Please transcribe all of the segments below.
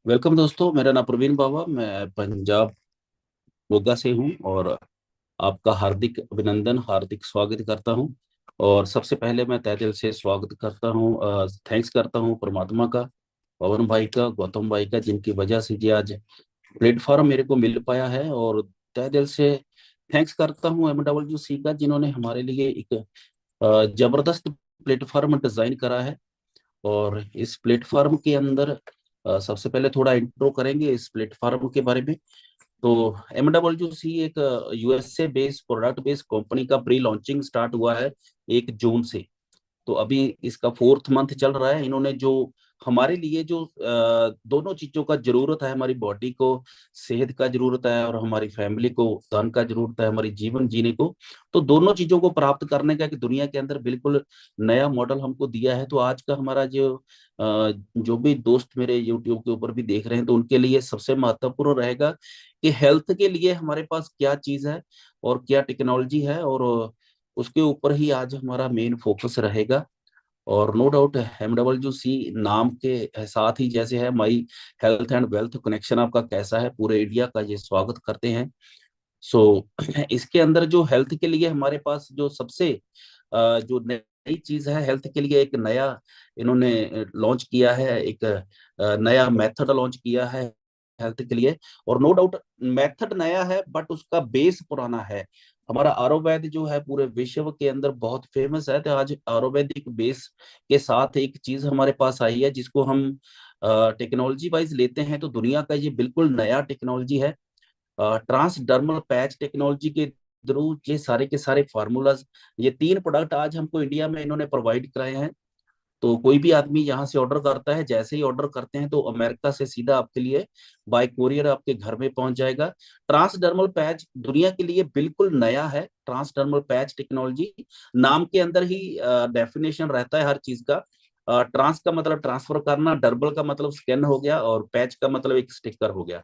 Welcome दोस्तों, मेरा नाम प्रवीण बाबा, मैं पंजाब मोगा से हूं और आपका हार्दिक अभिनंदन, हार्दिक स्वागत करता हूं। और सबसे पहले मैं तहे दिल से स्वागत करता हूं, थैंक्स करता हूं परमात्मा का, पवन भाई का, गौतम भाई का, जिनकी वजह से ये आज प्लेटफॉर्म मेरे को मिल पाया है। और तहे दिल से थैंक्स करता हूं MWC का, जिन्होंने हमारे लिए एक जबरदस्त प्लेटफॉर्म डिजाइन करा है। और इस प्लेटफॉर्म के अंदर सबसे पहले थोड़ा इंट्रो करेंगे इस प्लेटफॉर्म के बारे में। तो MWC एक USA based product based company का प्री लॉन्चिंग स्टार्ट हुआ है 1 जून से। तो अभी इसका 4th मंथ चल रहा है। इन्होंने जो हमारे लिए जो दोनों चीजों का जरूरत है, हमारी बॉडी को सेहत का जरूरत है और हमारी फैमिली को धन का जरूरत है, हमारी जीवन जीने को, तो दोनों चीजों को प्राप्त करने का एक दुनिया के अंदर बिल्कुल नया मॉडल हमको दिया है। तो आज का हमारा जो भी दोस्त मेरे यूट्यूब के ऊपर भी देख रहे हैं, तो उनके लिए सबसे महत्वपूर्ण रहेगा कि हेल्थ के लिए हमारे पास क्या चीज है और क्या टेक्नोलॉजी है, और उसके ऊपर ही आज हमारा मेन फोकस रहेगा। और नो डाउट MWC नाम के साथ ही जैसे है my health and wealth connection आपका कैसा है, पूरे इंडिया का ये स्वागत करते हैं। सो इसके अंदर जो हेल्थ के लिए हमारे पास जो सबसे जो नई चीज है हेल्थ के लिए, एक नया इन्होंने लॉन्च किया है, एक नया मेथड लॉन्च किया है हेल्थ के लिए। और नो डाउट मेथड नया है बट उसका बेस पुराना है। हमारा आयुर्वेद जो है पूरे विश्व के अंदर बहुत फेमस है। तो आज आयुर्वेदिक बेस के साथ एक चीज हमारे पास आई है जिसको हम टेक्नोलॉजी वाइज लेते हैं, तो दुनिया का ये बिल्कुल नया टेक्नोलॉजी है। ट्रांसडर्मल पैच टेक्नोलॉजी के थ्रू ये सारे के सारे फार्मूलाज, ये 3 प्रोडक्ट आज हमको इंडिया में इन्होंने प्रोवाइड कराए हैं। तो कोई भी आदमी यहाँ से ऑर्डर करता है, जैसे ही ऑर्डर करते हैं तो अमेरिका से सीधा आपके लिए बाय कोरियर आपके घर में पहुंच जाएगा। ट्रांसडर्मल पैच दुनिया के लिए बिल्कुल नया है। ट्रांसडर्मल पैच टेक्नोलॉजी नाम के अंदर ही डेफिनेशन रहता है हर चीज का। ट्रांस का मतलब ट्रांसफर करना, डर्बल का मतलब स्कैन हो गया, और पैच का मतलब एक स्टिकर हो गया।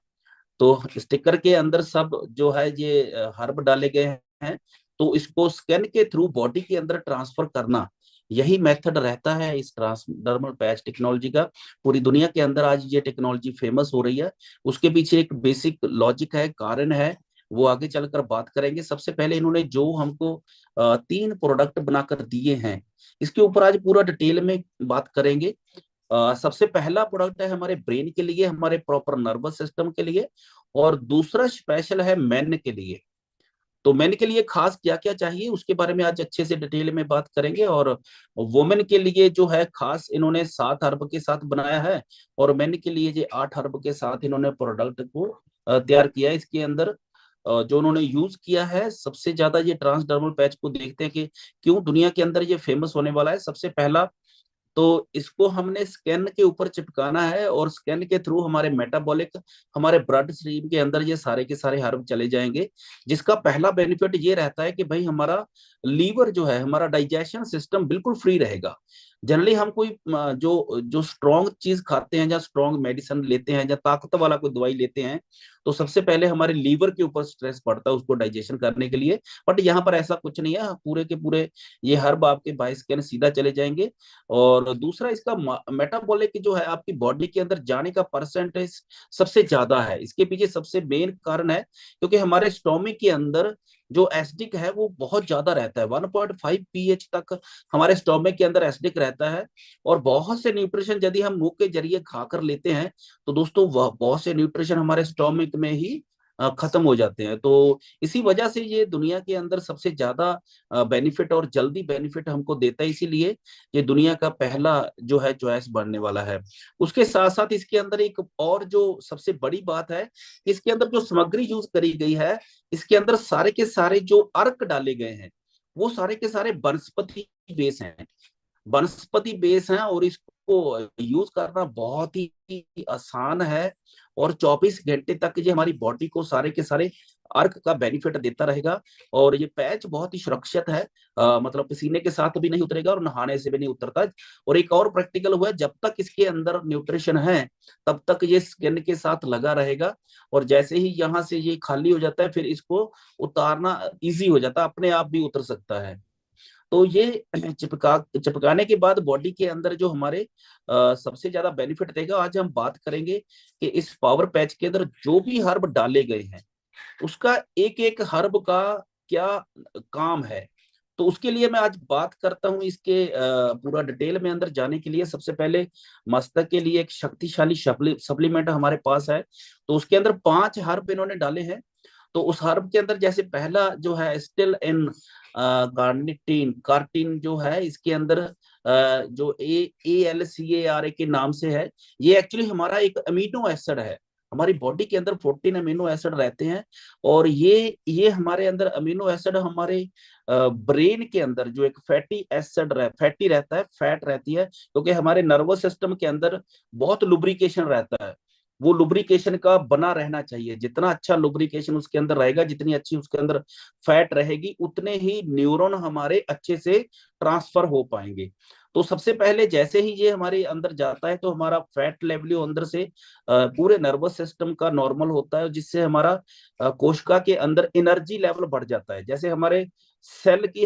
तो स्टिकर के अंदर सब जो है ये हर्ब डाले गए हैं। तो इसको स्कैन के थ्रू बॉडी के अंदर ट्रांसफर करना, यही मेथड रहता है इस ट्रांसडर्मल पैच टेक्नोलॉजी का। पूरी दुनिया के अंदर आज ये टेक्नोलॉजी फेमस हो रही है। उसके पीछे एक बेसिक लॉजिक है, कारण है, वो आगे चलकर बात करेंगे। सबसे पहले इन्होंने जो हमको 3 प्रोडक्ट बनाकर दिए हैं, इसके ऊपर आज पूरा डिटेल में बात करेंगे। सबसे पहला प्रोडक्ट है हमारे ब्रेन के लिए, हमारे प्रॉपर नर्वस सिस्टम के लिए। और दूसरा स्पेशल है मेन के लिए। तो मेन के लिए खास क्या क्या चाहिए उसके बारे में आज अच्छे से डिटेल में बात करेंगे। और वुमेन के लिए जो है खास इन्होंने 7 हर्ब के साथ बनाया है, और मेन के लिए ये 8 हर्ब के साथ इन्होंने प्रोडक्ट को तैयार किया है। इसके अंदर जो उन्होंने यूज किया है सबसे ज्यादा, ये ट्रांसडर्मल पैच को देखते हैं कि क्यों दुनिया के अंदर ये फेमस होने वाला है। सबसे पहला तो इसको हमने स्कैन के ऊपर चिपकाना है, और स्कैन के थ्रू हमारे मेटाबॉलिक, हमारे ब्लड स्ट्रीम के अंदर ये सारे के सारे हर्ब चले जाएंगे। जिसका पहला बेनिफिट ये रहता है कि भाई हमारा लीवर जो है, हमारा डाइजेशन सिस्टम बिल्कुल फ्री रहेगा। जनरली हम कोई जो जो स्ट्रॉन्ग चीज खाते हैं या स्ट्रॉन्ग मेडिसिन लेते हैं या ताकत वाला कोई दवाई लेते हैं, तो सबसे पहले हमारे लीवर के ऊपर स्ट्रेस पड़ता है उसको डाइजेशन करने के लिए। बट यहाँ पर ऐसा कुछ नहीं है, पूरे के पूरे ये हर्ब आपके बाय स्कैन सीधा चले जाएंगे। और दूसरा इसका मेटाबॉलिक जो है आपकी बॉडी के अंदर जाने का परसेंटेज सबसे ज्यादा है। इसके पीछे सबसे मेन कारण है क्योंकि हमारे स्टोमिक के अंदर जो एसिडिक है वो बहुत ज्यादा रहता है, 1.5 pH तक हमारे स्टोमिक के अंदर एसिडिक रहता है। और बहुत से न्यूट्रिशन यदि हम मुंह के जरिए खाकर लेते हैं, तो दोस्तों वह बहुत से न्यूट्रिशन हमारे स्टोमिक में ही खत्म हो जाते हैं। तो इसी वजह से ये दुनिया के अंदर सबसे ज्यादा बेनिफिट और जल्दी बेनिफिट हमको देता है, इसीलिए ये दुनिया का पहला जो है चॉइस बनने वाला है। उसके साथ साथ इसके अंदर एक और जो सबसे बड़ी बात है, इसके अंदर जो सामग्री यूज करी गई है, इसके अंदर सारे के सारे जो अर्क डाले गए हैं वो सारे के सारे वनस्पति बेस हैं। वनस्पति बेस है, और इसको यूज करना बहुत ही आसान है। और 24 घंटे तक ये हमारी बॉडी को सारे के सारे अर्क का बेनिफिट देता रहेगा। और ये पैच बहुत ही सुरक्षित है, मतलब पसीने के साथ भी नहीं उतरेगा और नहाने से भी नहीं उतरता। और एक और प्रैक्टिकल हुआ है, जब तक इसके अंदर न्यूट्रिशन है तब तक ये स्किन के साथ लगा रहेगा। और जैसे ही यहाँ से ये खाली हो जाता है, फिर इसको उतारना इजी हो जाता है, अपने आप भी उतर सकता है। तो ये चिपकाने के बाद बॉडी के अंदर जो हमारे सबसे ज्यादा बेनिफिट देगा, आज हम बात करेंगे कि इस पावर पैच के अंदर जो भी हर्ब डाले गए हैं उसका एक एक हर्ब का क्या काम है। तो उसके लिए मैं आज बात करता हूं इसके पूरा डिटेल में अंदर जाने के लिए। सबसे पहले मस्तक के लिए एक शक्तिशाली सप्लीमेंट हमारे पास है, तो उसके अंदर 5 हर्ब इन्होंने डाले हैं। तो उस हर्ब के अंदर जैसे पहला जो है स्टिल इन कार्निटीन, कार्टिन जो है इसके अंदर जो ALCARA के नाम से है, ये एक्चुअली हमारा एक अमीनो एसिड है। हमारी बॉडी के अंदर 14 अमीनो एसिड रहते हैं, और ये हमारे अंदर अमीनो एसिड हमारे ब्रेन के अंदर जो एक फैटी रहता है, फैट रहती है, क्योंकि हमारे नर्वस सिस्टम के अंदर बहुत लुब्रिकेशन रहता है। वो लुब्रिकेशन का बना रहना चाहिए। जितना अच्छा लुब्रिकेशन उसके अंदर रहेगा, जितनी अच्छी उसके अंदर फैट रहेगी, उतने ही न्यूरॉन हमारे अच्छे से ट्रांसफर हो पाएंगे। तो सबसे पहले जैसे ही ये हमारे अंदर जाता है तो हमारा फैट लेवल अंदर से पूरे नर्वस सिस्टम का नॉर्मल होता है, जिससे हमारा कोशिका के अंदर एनर्जी लेवल बढ़ जाता है। जैसे हमारे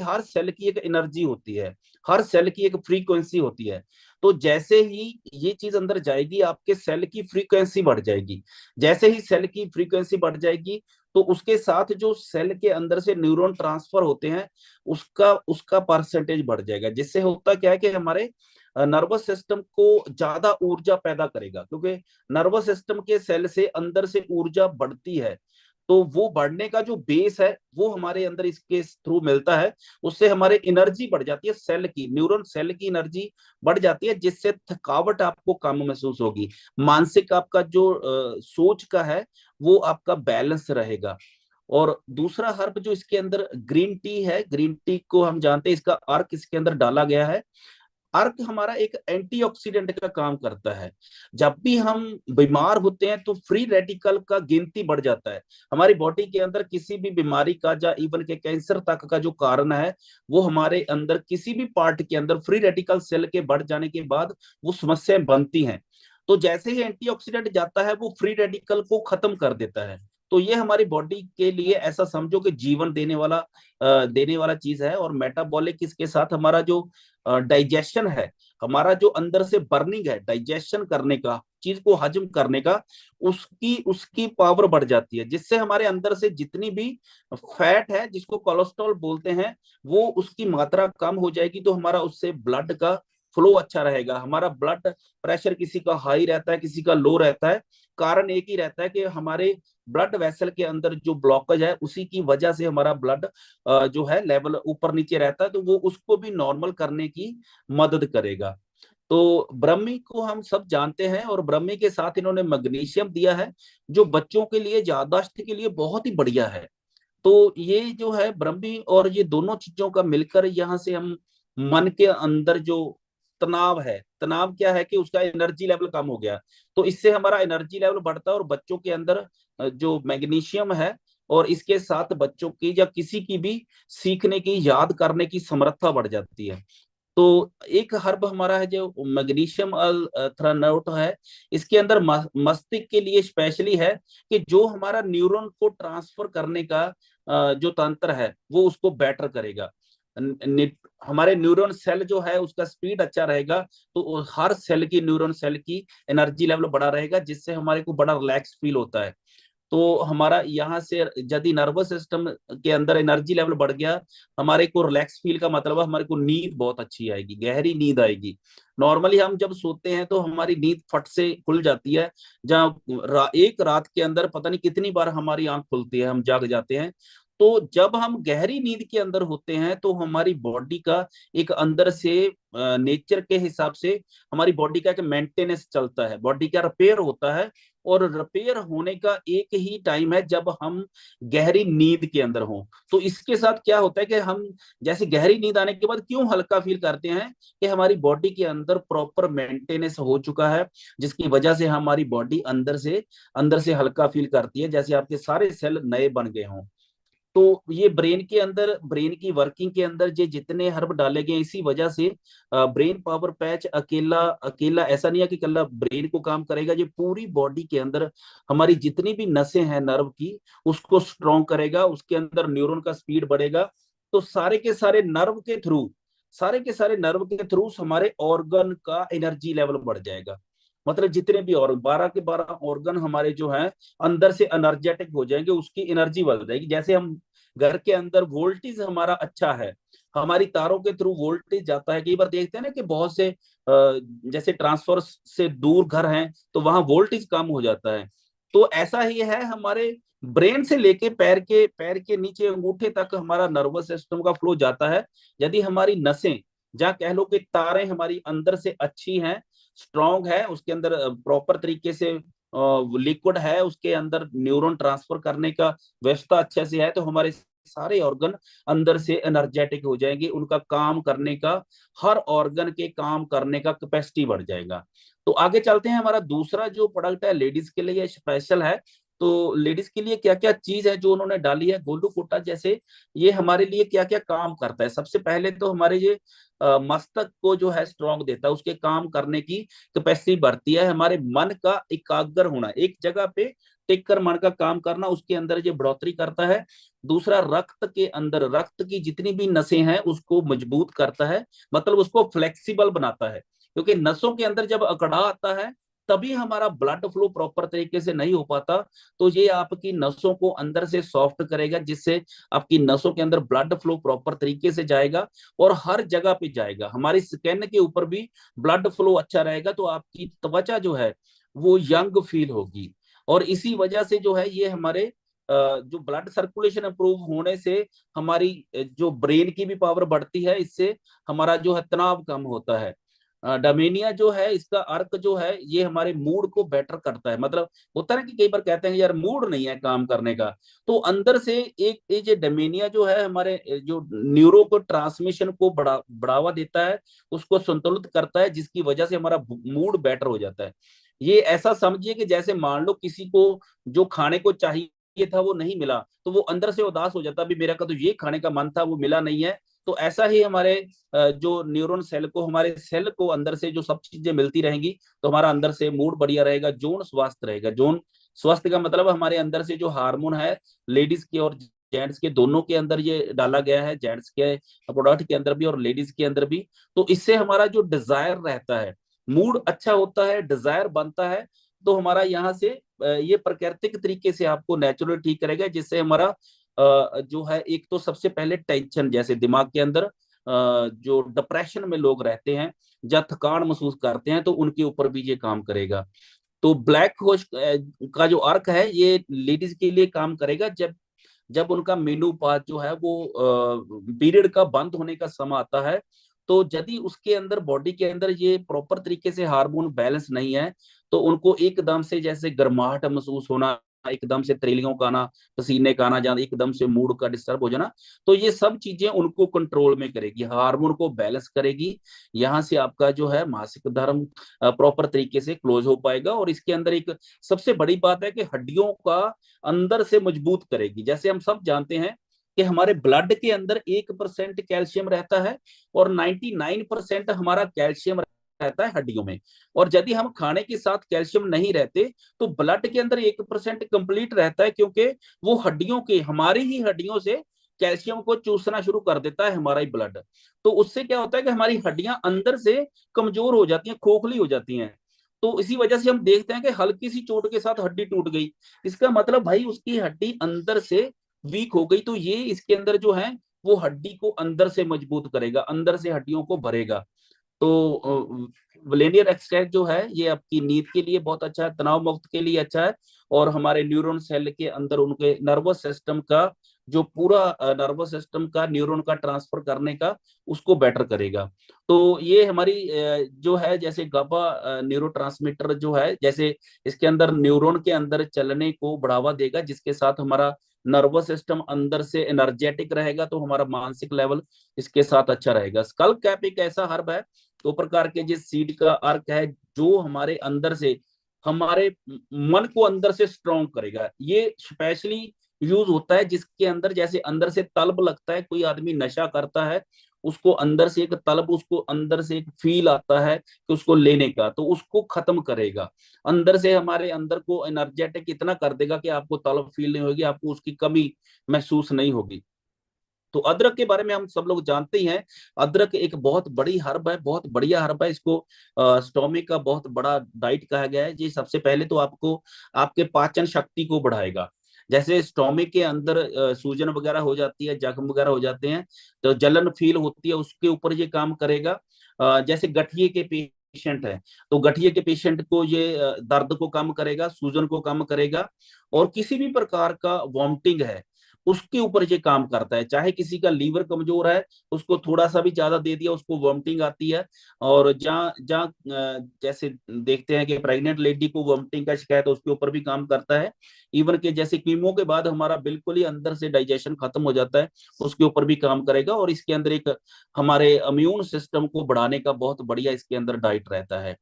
हर सेल की एक एनर्जी होती है, हर सेल की एक फ्रीक्वेंसी होती है। तो जैसे ही ये चीज अंदर जाएगी, आपके सेल की फ्रीक्वेंसी बढ़ जाएगी। जैसे ही सेल की फ्रीक्वेंसी बढ़ जाएगी, तो उसके साथ जो सेल के अंदर से न्यूरॉन ट्रांसफर होते हैं, उसका उसका परसेंटेज बढ़ जाएगा। जिससे होता क्या है कि हमारे नर्वस सिस्टम को ज्यादा ऊर्जा पैदा करेगा, क्योंकि नर्वस सिस्टम के सेल से अंदर से ऊर्जा बढ़ती है। तो वो बढ़ने का जो बेस है वो हमारे अंदर इसके थ्रू मिलता है। उससे हमारे एनर्जी बढ़ जाती है, सेल की, न्यूरॉन सेल की एनर्जी बढ़ जाती है, जिससे थकावट आपको कम महसूस होगी। मानसिक आपका जो सोच का है वो आपका बैलेंस रहेगा। और दूसरा हर्ब जो इसके अंदर ग्रीन टी है, ग्रीन टी को हम जानते हैं, इसका अर्क इसके अंदर डाला गया है। अर्क हमारा एक एंटीऑक्सीडेंट का काम करता है। जब भी हम बीमार होते हैं तो फ्री रेडिकल का गिनती बढ़ जाता है। हमारी बॉडी के अंदर किसी भी बीमारी का, या इवन के कैंसर तक का जो कारण है, वो हमारे अंदर किसी भी पार्ट के अंदर फ्री रेडिकल सेल के बढ़ जाने के बाद वो समस्याएं बनती हैं। तो जैसे ही एंटीऑक्सीडेंट जाता है, वो फ्री रेडिकल को खत्म कर देता है। तो ये हमारी बॉडी के लिए ऐसा समझो कि जीवन देने वाला चीज है। और मेटाबॉलिक इसके साथ हमारा जो डाइजेशन है, हमारा जो अंदर से बर्निंग है, डाइजेशन करने का, चीज को हजम करने का, उसकी उसकी पावर बढ़ जाती है। जिससे हमारे अंदर से जितनी भी फैट है, जिसको कोलेस्ट्रॉल बोलते हैं, वो उसकी मात्रा कम हो जाएगी। तो हमारा उससे ब्लड का फ्लो अच्छा रहेगा। हमारा ब्लड प्रेशर किसी का हाई रहता है, किसी का लो रहता है। कारण एक ही रहता है कि हमारे ब्लड वेसल के अंदर जो ब्लॉकेज है, उसी की वजह से हमारा ब्लड जो है लेवल ऊपर नीचे रहता है। तो वो उसको भी नॉर्मल करने की मदद करेगा। तो ब्रह्मी को हम सब जानते हैं, और ब्रह्मी के साथ इन्होंने मैग्नीशियम दिया है, जो बच्चों के लिए, याददाश्त के लिए बहुत ही बढ़िया है। तो ये जो है ब्रह्मी और ये दोनों चीजों का मिलकर, यहाँ से हम मन के अंदर जो तनाव है, तनाव क्या है कि उसका एनर्जी लेवल कम हो गया, तो इससे हमारा एनर्जी लेवल बढ़ता है। और बच्चों के अंदर जो मैग्नीशियम है, और इसके साथ बच्चों की या किसी की भी सीखने की, याद करने की समर्था बढ़ जाती है। तो एक हर्ब हमारा है जो मैग्नीशियम अल्थ्रानोट है, इसके अंदर मस्तिष्क के लिए स्पेशली है, कि जो हमारा न्यूरॉन को ट्रांसफर करने का जो तंत्र है, वो उसको बेटर करेगा। हमारे न्यूरॉन सेल जो है उसका स्पीड अच्छा रहेगा, तो हर सेल की, न्यूरॉन सेल की एनर्जी लेवल बड़ा रहेगा, जिससे हमारे को बड़ा रिलैक्स फील होता है। तो हमारा यहाँ से यदि नर्वस सिस्टम के अंदर एनर्जी लेवल बढ़ गया, हमारे को रिलैक्स फील का मतलब है हमारे को नींद बहुत अच्छी आएगी, गहरी नींद आएगी। नॉर्मली हम जब सोते हैं तो हमारी नींद फट से खुल जाती है, जहाँ एक रात के अंदर पता नहीं कितनी बार हमारी आंख खुलती है, हम जाग जाते हैं। तो जब हम गहरी नींद के अंदर होते हैं, तो हमारी बॉडी का एक अंदर से नेचर के हिसाब से हमारी बॉडी का एक मेंटेनेंस चलता है, बॉडी का रिपेयर होता है। और रिपेयर होने का एक ही टाइम है जब हम गहरी नींद के अंदर हों। तो इसके साथ क्या होता है कि हम जैसे गहरी नींद आने के बाद क्यों हल्का फील करते हैं, कि हमारी बॉडी के अंदर प्रॉपर मेंटेनेंस हो चुका है, जिसकी वजह से हमारी बॉडी अंदर से हल्का फील करती है, जैसे आपके सारे सेल नए बन गए हों। तो ये ब्रेन के अंदर, ब्रेन की वर्किंग के अंदर ये जितने हर्ब डाले गए, इसी वजह से ब्रेन पावर पैच अकेला अकेला ऐसा नहीं है कि अकेला ब्रेन को काम करेगा, ये पूरी बॉडी के अंदर हमारी जितनी भी नसें हैं नर्व की, उसको स्ट्रॉन्ग करेगा, उसके अंदर न्यूरॉन का स्पीड बढ़ेगा। तो सारे के सारे नर्व के थ्रू सारे के सारे नर्व के थ्रू हमारे ऑर्गन का एनर्जी लेवल बढ़ जाएगा। मतलब जितने भी और 12 के 12 ऑर्गन हमारे जो हैं अंदर से एनर्जेटिक हो जाएंगे, उसकी एनर्जी बढ़ जाएगी। जैसे हम घर के अंदर वोल्टेज हमारा अच्छा है, हमारी तारों के थ्रू वोल्टेज जाता है। कई बार देखते हैं ना कि बहुत से जैसे ट्रांसफर से दूर घर हैं तो वहां वोल्टेज कम हो जाता है। तो ऐसा ही है, हमारे ब्रेन से लेके पैर के नीचे अंगूठे तक हमारा नर्वस सिस्टम का फ्लो जाता है। यदि हमारी नसें, जहाँ कह लो कि तारें हमारी अंदर से अच्छी हैं, स्ट्रांग है, उसके अंदर प्रॉपर तरीके से लिक्विड है, उसके अंदर न्यूरॉन ट्रांसफर करने का व्यवस्था अच्छे से है, तो हमारे सारे ऑर्गन अंदर से एनर्जेटिक हो जाएंगे। उनका काम करने का, हर ऑर्गन के काम करने का कैपेसिटी बढ़ जाएगा। तो आगे चलते हैं। हमारा दूसरा जो प्रोडक्ट है लेडीज के लिए स्पेशल है। तो लेडीज के लिए क्या क्या चीज है जो उन्होंने डाली है गोलू कोटा, जैसे ये हमारे लिए क्या क्या काम करता है। सबसे पहले तो हमारे ये मस्तक को जो है स्ट्रांग देता है, उसके काम करने की कैपेसिटी बढ़ती है। हमारे मन का एकाग्र होना, एक जगह पे टिक कर मन का काम करना, उसके अंदर ये बढ़ोतरी करता है। दूसरा, रक्त के अंदर रक्त की जितनी भी नसें हैं उसको मजबूत करता है, मतलब उसको फ्लेक्सिबल बनाता है। क्योंकि नसों के अंदर जब अकड़ा आता है तभी हमारा ब्लड फ्लो प्रॉपर तरीके से नहीं हो पाता। तो ये आपकी नसों को अंदर से सॉफ्ट करेगा, जिससे आपकी नसों के अंदर ब्लड फ्लो प्रॉपर तरीके से जाएगा और हर जगह पे जाएगा। हमारी स्किन के ऊपर भी ब्लड फ्लो अच्छा रहेगा, तो आपकी त्वचा जो है वो यंग फील होगी। और इसी वजह से जो है ये हमारे जो ब्लड सर्कुलेशन इंप्रूव होने से हमारी जो ब्रेन की भी पावर बढ़ती है, इससे हमारा जो है तनाव कम होता है। डोमेनिया जो है, इसका अर्क जो है, ये हमारे मूड को बेटर करता है। मतलब होता है ना कि कई बार कहते हैं यार मूड नहीं है काम करने का, तो अंदर से एक ये जो डोमेनिया जो है हमारे जो न्यूरो को ट्रांसमिशन को बढ़ावा देता है, उसको संतुलित करता है, जिसकी वजह से हमारा मूड बेटर हो जाता है। ये ऐसा समझिए कि जैसे मान लो किसी को जो खाने को चाहिए था वो नहीं मिला, तो वो अंदर से उदास हो जाता, अभी मेरा का तो ये खाने का मन था वो मिला नहीं है। तो ऐसा ही हमारे जो न्यूरॉन सेल को, हमारे सेल को अंदर से जो सब चीजें मिलती रहेंगी, तो हमारा अंदर से मूड बढ़िया रहेगा, जोन स्वस्थ रहेगा। जोन स्वस्थ का मतलब हमारे अंदर से जो हार्मोन है, लेडीज के और जेंट्स के दोनों के अंदर ये डाला गया है, जेंट्स के प्रोडक्ट के अंदर भी और लेडीज के अंदर भी। तो इससे हमारा जो डिजायर रहता है, मूड अच्छा होता है, डिजायर बनता है। तो हमारा यहाँ से ये प्राकृतिक तरीके से आपको नेचुरल ठीक करेगा, जिससे हमारा जो है, एक तो सबसे पहले टेंशन, जैसे दिमाग के अंदर जो डिप्रेशन में लोग रहते हैं, जब थकान महसूस करते हैं, तो उनके ऊपर भी ये काम करेगा। तो ब्लैक होश का जो अर्क है ये लेडीज के लिए काम करेगा, जब जब उनका मेनोपॉज जो है वो पीरियड का बंद होने का समय आता है। तो यदि उसके अंदर, बॉडी के अंदर ये प्रॉपर तरीके से हार्मोन बैलेंस नहीं है, तो उनको एकदम से जैसे गर्माहट महसूस होना, एकदम से त्रिलियों का आना, पसीने का आना, जाना, एकदम से मूड का डिस्टर्ब हो जाना, तो ये सब चीजें उनको कंट्रोल में करेगी, हार्मोन को बैलेंस करेगी। यहाँ से आपका जो है मासिक धर्म प्रॉपर तरीके से क्लोज हो पाएगा। और इसके अंदर एक सबसे बड़ी बात है कि हड्डियों का अंदर से मजबूत करेगी। जैसे हम सब जानते हैं कि हमारे ब्लड के अंदर 1% कैल्शियम रहता है और 99% हमारा कैल्शियम रहता है हड्डियों में। और यदि हम खाने के साथ कैल्शियम नहीं रहते, तो ब्लड के अंदर 1% कंप्लीट रहता है, क्योंकि वो हड्डियों के, हमारी ही हड्डियों से कैल्शियम को चूसना शुरू कर देता है हमारा ही ब्लड। तो उससे क्या होता है कि हमारी हड्डियां अंदर से कमजोर हो जाती हैं, खोखली हो जाती हैं। तो इसी वजह से हम देखते हैं कि हल्की सी चोट के साथ हड्डी टूट गई, इसका मतलब भाई उसकी हड्डी अंदर से वीक हो गई। तो ये इसके अंदर जो है वो हड्डी को अंदर से मजबूत करेगा, अंदर से हड्डियों को भरेगा। तो वलेनियर एक्सट्रैक्ट जो है ये आपकी नींद के लिए बहुत अच्छा है, तनाव मुक्त के लिए अच्छा है, और हमारे न्यूरॉन सेल के अंदर उनके नर्वस सिस्टम का, जो पूरा नर्वस सिस्टम का न्यूरॉन का ट्रांसफर करने का, उसको बेटर करेगा। तो ये हमारी जो है, जैसे गाबा न्यूरोट्रांसमीटर जो है, जैसे इसके अंदर न्यूरॉन के अंदर चलने को बढ़ावा देगा, जिसके साथ हमारा नर्वस सिस्टम अंदर से एनर्जेटिक रहेगा, तो हमारा मानसिक लेवल इसके साथ अच्छा रहेगा। स्कल कैप एक ऐसा हर्ब है, दो प्रकार के, जिस सीड का अर्क है, जो हमारे अंदर से, हमारे मन को अंदर से स्ट्रॉन्ग करेगा। ये स्पेशली यूज होता है जिसके अंदर, जैसे अंदर से तलब लगता है, कोई आदमी नशा करता है, उसको अंदर से एक तलब, उसको अंदर से एक फील आता है कि उसको लेने का, तो उसको खत्म करेगा। अंदर से हमारे अंदर को एनर्जेटिक इतना कर देगा कि आपको तलब फील नहीं होगी, आपको उसकी कमी महसूस नहीं होगी। तो अदरक के बारे में हम सब लोग जानते ही हैं। अदरक एक बहुत बड़ी हर्ब है, बहुत बढ़िया हर्ब है। इसको स्टोमिक का बहुत बड़ा डाइट कहा गया है जी। सबसे पहले तो आपको आपके पाचन शक्ति को बढ़ाएगा। जैसे स्टोमिक के अंदर सूजन वगैरह हो जाती है, जख्म वगैरह हो जाते हैं, तो जलन फील होती है, उसके ऊपर ये काम करेगा। जैसे गठिए के पेशेंट है, तो गठिए के पेशेंट को ये दर्द को कम करेगा, सूजन को कम करेगा। और किसी भी प्रकार का वॉमिटिंग है उसके ऊपर ये काम करता है। चाहे किसी का लीवर कमजोर है, उसको थोड़ा सा भी ज्यादा दे दिया, उसको वॉमिटिंग आती है। और जहाँ जहाँ जैसे देखते हैं कि प्रेग्नेंट लेडी को वॉमिटिंग का शिकायत है, उसके ऊपर भी काम करता है। इवन के जैसे कीमो के बाद हमारा बिल्कुल ही अंदर से डाइजेशन खत्म हो जाता है, उसके ऊपर भी काम करेगा। और इसके अंदर एक हमारे इम्यून सिस्टम को बढ़ाने का बहुत बढ़िया इसके अंदर डाइट रहता है।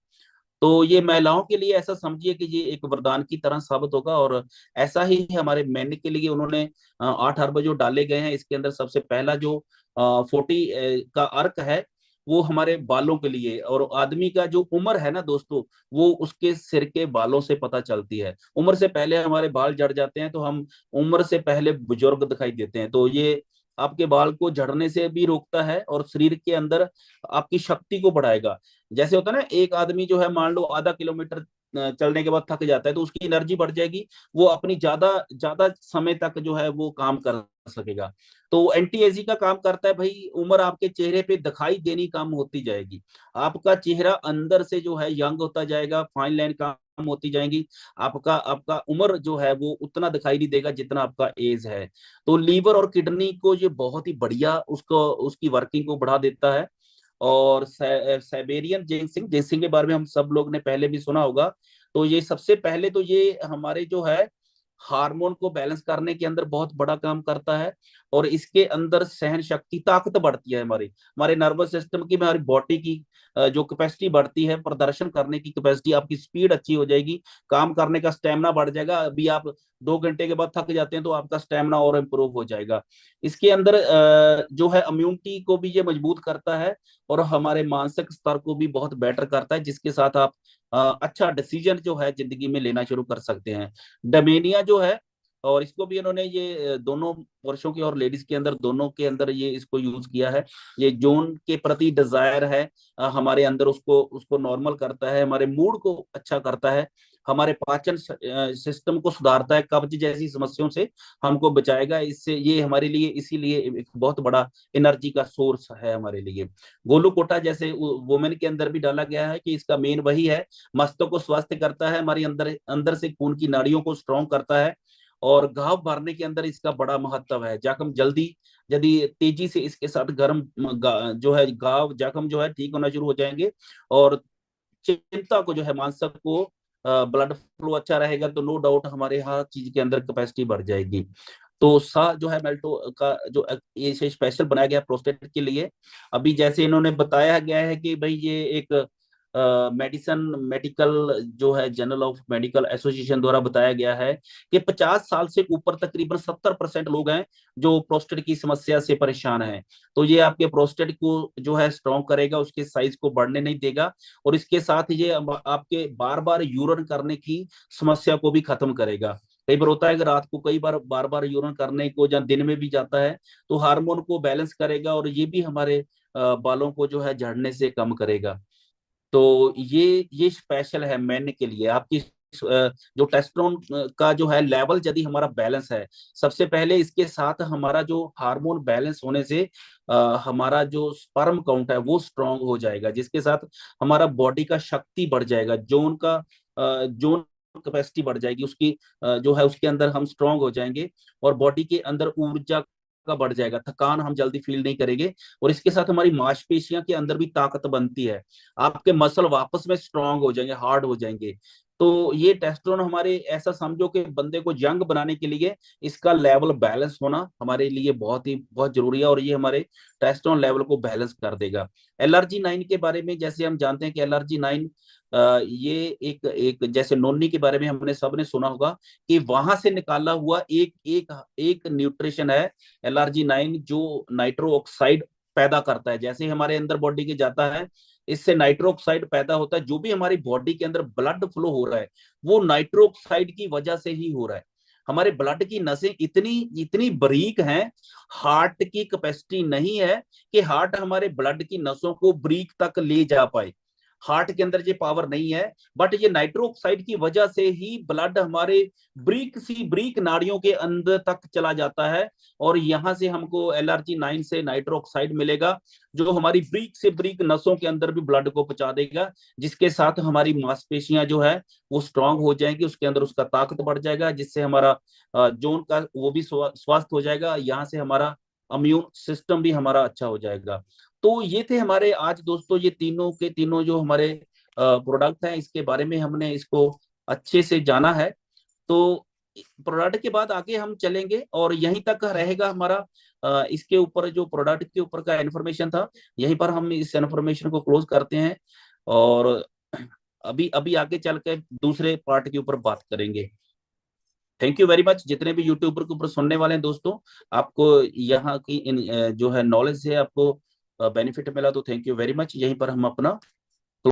तो ये महिलाओं के लिए ऐसा समझिए कि ये एक वरदान की तरह साबित होगा। और ऐसा ही हमारे मेन के लिए उन्होंने 8 अर्ब जो डाले गए हैं इसके अंदर। सबसे पहला जो 40 का अर्क है वो हमारे बालों के लिए। और आदमी का जो उम्र है ना दोस्तों, वो उसके सिर के बालों से पता चलती है। उम्र से पहले हमारे बाल झड़ जाते हैं, तो हम उम्र से पहले बुजुर्ग दिखाई देते हैं। तो ये आपके बाल को झड़ने से भी रोकता है और शरीर के अंदर आपकी शक्ति को बढ़ाएगा। जैसे होता है ना, एक आदमी जो है मान लो आधा किलोमीटर चलने के बाद थक जाता है, तो उसकी एनर्जी बढ़ जाएगी, वो अपनी ज्यादा ज्यादा समय तक जो है वो काम कर सकेगा। तो एंटी एजिंग का काम करता है भाई, उम्र आपके चेहरे पे दिखाई देनी कम होती जाएगी। आपका चेहरा अंदर से जो है यंग होता जाएगा, फाइन लाइन कम होती जाएंगी। आपका आपका उम्र जो है वो उतना दिखाई नहीं देगा जितना आपका एज है। तो लीवर और किडनी को ये बहुत ही बढ़िया उसको उसकी वर्किंग को बढ़ा देता है। और साइबेरियन जिनसिंग, जिनसिंग के बारे में हम सब लोग ने पहले भी सुना होगा। तो ये सबसे पहले तो ये हमारे जो है हार्मोन को बैलेंस करने के अंदर बहुत बड़ा काम करता है। और इसके अंदर सहन शक्ति, ताकत बढ़ती है हमारी, हमारे नर्वस सिस्टम की, हमारी बॉडी की जो कैपेसिटी बढ़ती है, प्रदर्शन करने की कैपेसिटी, आपकी स्पीड अच्छी हो जाएगी, काम करने का स्टेमिना बढ़ जाएगा। अभी आप 2 घंटे के बाद थक जाते हैं, तो आपका स्टेमिना और इम्प्रूव हो जाएगा। इसके अंदर जो है इम्यूनिटी को भी ये मजबूत करता है और हमारे मानसिक स्तर को भी बहुत बेटर करता है, जिसके साथ आप अच्छा डिसीजन जो है जिंदगी में लेना शुरू कर सकते हैं। डमेनिया जो है, और इसको भी इन्होंने ये दोनों पुरुषों के और लेडीज के अंदर, दोनों के अंदर ये इसको यूज किया है। ये जोन के प्रति डिजायर है हमारे अंदर, उसको उसको नॉर्मल करता है, हमारे मूड को अच्छा करता है, हमारे पाचन सिस्टम को सुधारता है, कब्ज जैसी समस्याओं से हमको बचाएगा। इससे ये हमारे लिए इसीलिए एक बहुत बड़ा एनर्जी का सोर्स है हमारे लिए। गोलूकोटा जैसे वुमेन के अंदर भी डाला गया है कि इसका मेन वही है, मस्तक को स्वस्थ करता है, हमारी अंदर अंदर से खून की नाड़ियों को स्ट्रॉन्ग करता है। और घाव भरने के अंदर इसका बड़ा महत्व है। जख्म जल्दी, यदि तेजी से इसके साथ गर्म जो है घाव जख्म जो है ठीक होना शुरू हो जाएंगे। और चिंता को जो है, मानसिक को ब्लड फ्लो अच्छा रहेगा, तो नो डाउट हमारे हर चीज के अंदर कैपेसिटी बढ़ जाएगी। तो सा जो है मेल्टो का जो ये स्पेशल बनाया गया प्रोस्टेट के लिए। अभी जैसे इन्होंने बताया गया है कि भाई ये एक मेडिसन मेडिकल जो है, जर्नल ऑफ मेडिकल एसोसिएशन द्वारा बताया गया है कि 50 साल से ऊपर तकरीबन 70% लोग हैं जो प्रोस्टेट की समस्या से परेशान हैं। तो ये आपके प्रोस्टेट को जो है स्ट्रॉन्ग करेगा, उसके साइज को बढ़ने नहीं देगा। और इसके साथ ये आपके बार बार यूरिन करने की समस्या को भी खत्म करेगा। कई बार होता है कि रात को कई बार बार यूरिन करने को, या दिन में भी जाता है, तो हार्मोन को बैलेंस करेगा और ये भी हमारे बालों को जो है झड़ने से कम करेगा। तो ये स्पेशल है मेन के लिए। आपकी जो टेस्टोस्टेरोन का जो है लेवल यदि हमारा बैलेंस है, सबसे पहले इसके साथ हमारा जो हार्मोन बैलेंस होने से हमारा जो स्पर्म काउंट है वो स्ट्रांग हो जाएगा, जिसके साथ हमारा बॉडी का शक्ति बढ़ जाएगा, जोन का जोन कैपेसिटी बढ़ जाएगी उसकी, जो है उसके अंदर हम स्ट्रांग हो जाएंगे। और बॉडी के अंदर ऊर्जा का बढ़ जाएगा, थकान हम जल्दी फील नहीं करेंगे। और इसके साथ हमारी मांसपेशियां के अंदर भी ताकत बनती है, आपके मसल वापस में स्ट्रांग हो जाएंगे, हार्ड हो जाएंगे। तो ये टेस्टोस्टेरोन हमारे, ऐसा समझो कि बंदे को यंग बनाने के लिए इसका लेवल बैलेंस होना हमारे लिए बहुत जरूरी है, और ये हमारे टेस्टोस्टेरोन लेवल को बैलेंस कर देगा। LRG9 के बारे में जैसे हम जानते हैं कि LRG9 ये एक एक जैसे नोनी के बारे में हमने सबने सुना होगा कि वहां से निकाला हुआ एक एक एक न्यूट्रिशन है LRG9, जो नाइट्रो ऑक्साइड पैदा करता है। जैसे हमारे अंदर बॉडी के जाता है, इससे नाइट्रो ऑक्साइड पैदा होता है। जो भी हमारी बॉडी के अंदर ब्लड फ्लो हो रहा है वो नाइट्रो ऑक्साइड की वजह से ही हो रहा है। हमारे ब्लड की नसें इतनी इतनी बारीक हैं, हार्ट की कैपेसिटी नहीं है कि हार्ट हमारे ब्लड की नसों को ब्रीक तक ले जा पाए। हार्ट के अंदर ये पावर नहीं है, बट ये नाइट्रो ऑक्साइड की वजह से ही ब्लड हमारे ब्रीक नाड़ियों के अंदर तक चला जाता है, और यहां से हमको LRG 9 से नाइट्रो ऑक्साइड मिलेगा, जो हमारी ब्रीक से ब्रीक नसों के अंदर भी ब्लड को पहुंचा देगा, जिसके साथ हमारी मांसपेशियां जो है वो स्ट्रांग हो जाएंगी, उसके अंदर उसका ताकत बढ़ जाएगा, जिससे हमारा जोन का वो भी स्वास्थ्य हो जाएगा, यहाँ से हमारा इम्यून सिस्टम भी हमारा अच्छा हो जाएगा। तो ये थे हमारे आज दोस्तों, ये तीनों के तीनों जो हमारे प्रोडक्ट हैं, इसके बारे में हमने इसको अच्छे से जाना है। तो प्रोडक्ट के बाद आगे हम चलेंगे, और यहीं तक रहेगा हमारा इसके ऊपर जो प्रोडक्ट के ऊपर का इन्फॉर्मेशन था, यहीं पर हम इस इन्फॉर्मेशन को क्लोज करते हैं, और अभी अभी आगे चल के दूसरे पार्ट के ऊपर बात करेंगे। थैंक यू वेरी मच, जितने भी यूट्यूबर के ऊपर सुनने वाले हैं दोस्तों, आपको यहाँ की जो है नॉलेज है, आपको बेनिफिट मिला, तो थैंक यू वेरी मच। यहीं पर हम अपना